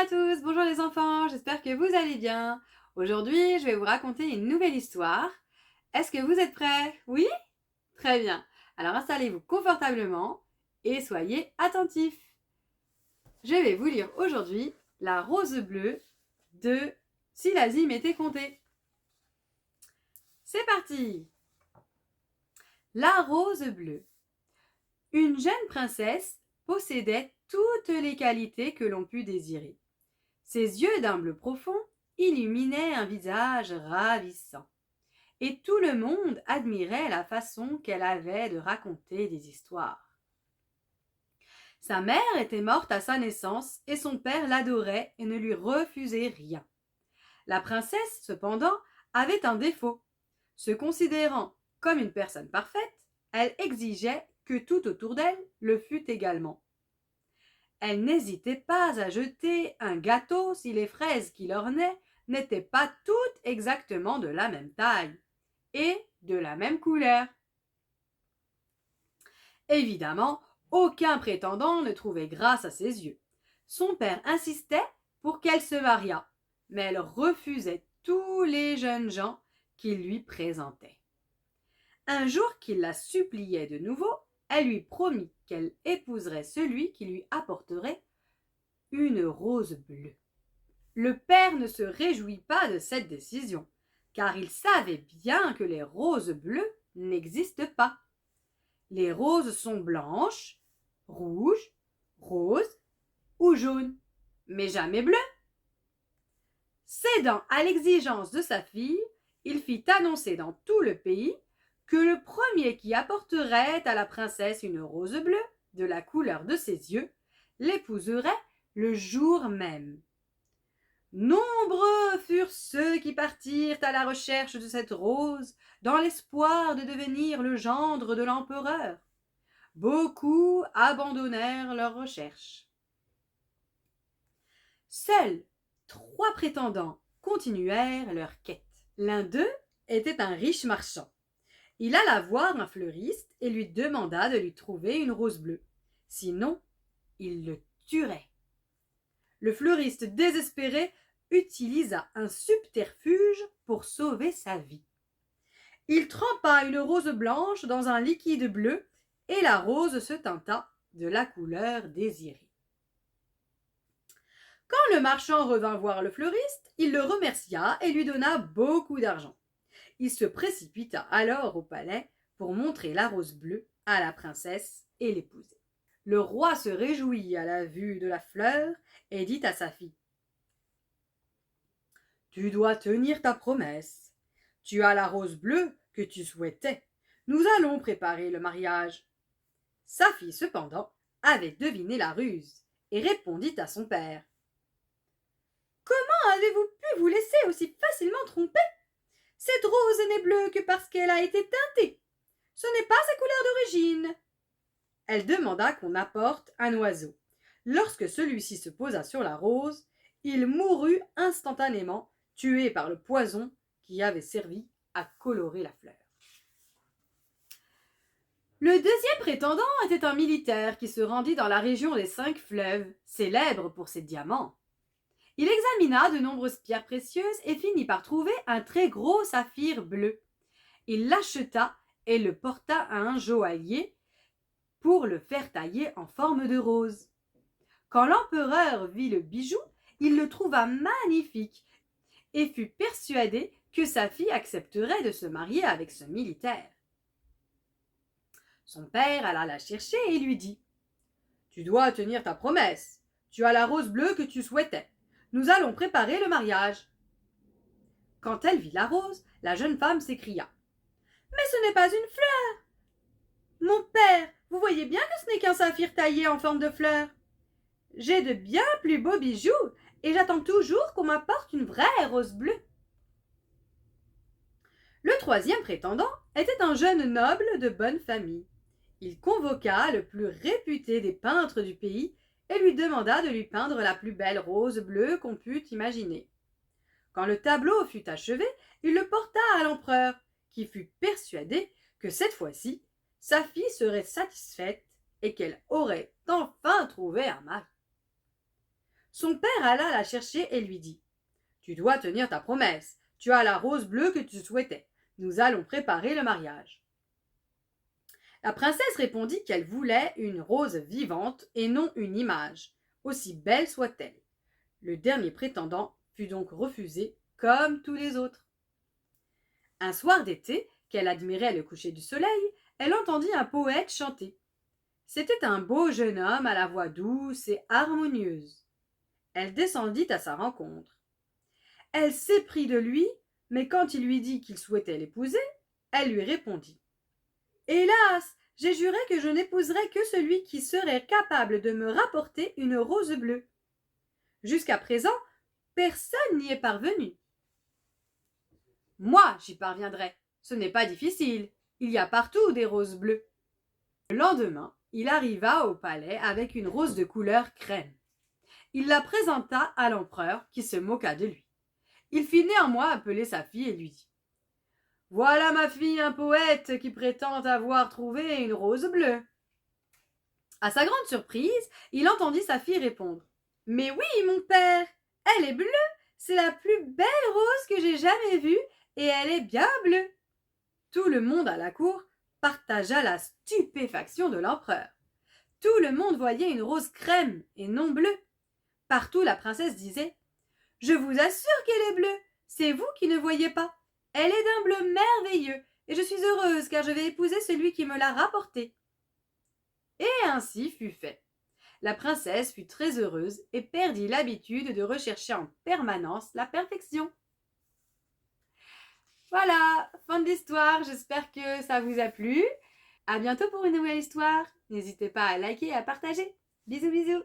tous, bonjour les enfants, j'espère que vous allez bien. Aujourd'hui, je vais vous raconter une nouvelle histoire. Est-ce que vous êtes prêts? Oui? Très bien. Alors installez-vous confortablement et soyez attentifs. Je vais vous lire aujourd'hui La rose bleue de Si l'Asie m'était comptée. C'est parti! La rose bleue. Une jeune princesse possédait toutes les qualités que l'on put désirer. Ses yeux d'un bleu profond illuminaient un visage ravissant, et tout le monde admirait la façon qu'elle avait de raconter des histoires. Sa mère était morte à sa naissance et son père l'adorait et ne lui refusait rien. La princesse, cependant, avait un défaut. Se considérant comme une personne parfaite, elle exigeait que tout autour d'elle le fût également. Elle n'hésitait pas à jeter un gâteau si les fraises qui l'ornaient n'étaient pas toutes exactement de la même taille et de la même couleur. Évidemment, aucun prétendant ne trouvait grâce à ses yeux. Son père insistait pour qu'elle se mariât, mais elle refusait tous les jeunes gens qu'il lui présentait. Un jour qu'il la suppliait de nouveau, elle lui promit qu'elle épouserait celui qui lui apporterait une rose bleue. Le père ne se réjouit pas de cette décision, car il savait bien que les roses bleues n'existent pas. Les roses sont blanches, rouges, roses ou jaunes, mais jamais bleues. Cédant à l'exigence de sa fille, il fit annoncer dans tout le pays que le premier qui apporterait à la princesse une rose bleue, de la couleur de ses yeux, l'épouserait le jour même. Nombreux furent ceux qui partirent à la recherche de cette rose dans l'espoir de devenir le gendre de l'empereur. Beaucoup abandonnèrent leurs recherches. Seuls 3 prétendants continuèrent leur quête. L'un d'eux était un riche marchand. Il alla voir un fleuriste et lui demanda de lui trouver une rose bleue. Sinon, il le tuerait. Le fleuriste désespéré utilisa un subterfuge pour sauver sa vie. Il trempa une rose blanche dans un liquide bleu et la rose se teinta de la couleur désirée. Quand le marchand revint voir le fleuriste, il le remercia et lui donna beaucoup d'argent. Il se précipita alors au palais pour montrer la rose bleue à la princesse et l'épouser. Le roi se réjouit à la vue de la fleur et dit à sa fille : « Tu dois tenir ta promesse. Tu as la rose bleue que tu souhaitais. Nous allons préparer le mariage. » Sa fille, cependant, avait deviné la ruse et répondit à son père : « Comment avez-vous pu vous laisser aussi facilement tromper ? Cette rose n'est bleue que parce qu'elle a été teintée. Ce n'est pas sa couleur d'origine. » Elle demanda qu'on apporte un oiseau. Lorsque celui-ci se posa sur la rose, il mourut instantanément, tué par le poison qui avait servi à colorer la fleur. Le deuxième prétendant était un militaire qui se rendit dans la région des 5 fleuves, célèbre pour ses diamants. Il examina de nombreuses pierres précieuses et finit par trouver un très gros saphir bleu. Il l'acheta et le porta à un joaillier pour le faire tailler en forme de rose. Quand l'empereur vit le bijou, il le trouva magnifique et fut persuadé que sa fille accepterait de se marier avec ce militaire. Son père alla la chercher et lui dit : « Tu dois tenir ta promesse. Tu as la rose bleue que tu souhaitais. Nous allons préparer le mariage. » Quand elle vit la rose, la jeune femme s'écria : « Mais ce n'est pas une fleur ! Mon père, vous voyez bien que ce n'est qu'un saphir taillé en forme de fleur. J'ai de bien plus beaux bijoux et j'attends toujours qu'on m'apporte une vraie rose bleue. » Le troisième prétendant était un jeune noble de bonne famille. Il convoqua le plus réputé des peintres du pays et lui demanda de lui peindre la plus belle rose bleue qu'on pût imaginer. Quand le tableau fut achevé, il le porta à l'empereur, qui fut persuadé que cette fois-ci, sa fille serait satisfaite et qu'elle aurait enfin trouvé un mari. Son père alla la chercher et lui dit « Tu dois tenir ta promesse. Tu as la rose bleue que tu souhaitais. Nous allons préparer le mariage. » La princesse répondit qu'elle voulait une rose vivante et non une image, aussi belle soit-elle. Le dernier prétendant fut donc refusé comme tous les autres. Un soir d'été, qu'elle admirait le coucher du soleil, elle entendit un poète chanter. C'était un beau jeune homme à la voix douce et harmonieuse. Elle descendit à sa rencontre. Elle s'éprit de lui, mais quand il lui dit qu'il souhaitait l'épouser, elle lui répondit « Hélas, j'ai juré que je n'épouserais que celui qui serait capable de me rapporter une rose bleue. Jusqu'à présent, personne n'y est parvenu. Moi, j'y parviendrai. Ce n'est pas difficile. Il y a partout des roses bleues. » Le lendemain, il arriva au palais avec une rose de couleur crème. Il la présenta à l'empereur qui se moqua de lui. Il fit néanmoins appeler sa fille et lui dit « Voilà ma fille un poète qui prétend avoir trouvé une rose bleue. » À sa grande surprise, il entendit sa fille répondre « Mais oui, mon père, elle est bleue, c'est la plus belle rose que j'ai jamais vue et elle est bien bleue. » Tout le monde à la cour partagea la stupéfaction de l'empereur. Tout le monde voyait une rose crème et non bleue. Partout la princesse disait « Je vous assure qu'elle est bleue, c'est vous qui ne voyez pas. Elle est d'un bleu merveilleux et je suis heureuse car je vais épouser celui qui me l'a rapportée. » Et ainsi fut fait. La princesse fut très heureuse et perdit l'habitude de rechercher en permanence la perfection. Voilà, fin de l'histoire, j'espère que ça vous a plu. À bientôt pour une nouvelle histoire. N'hésitez pas à liker et à partager. Bisous bisous.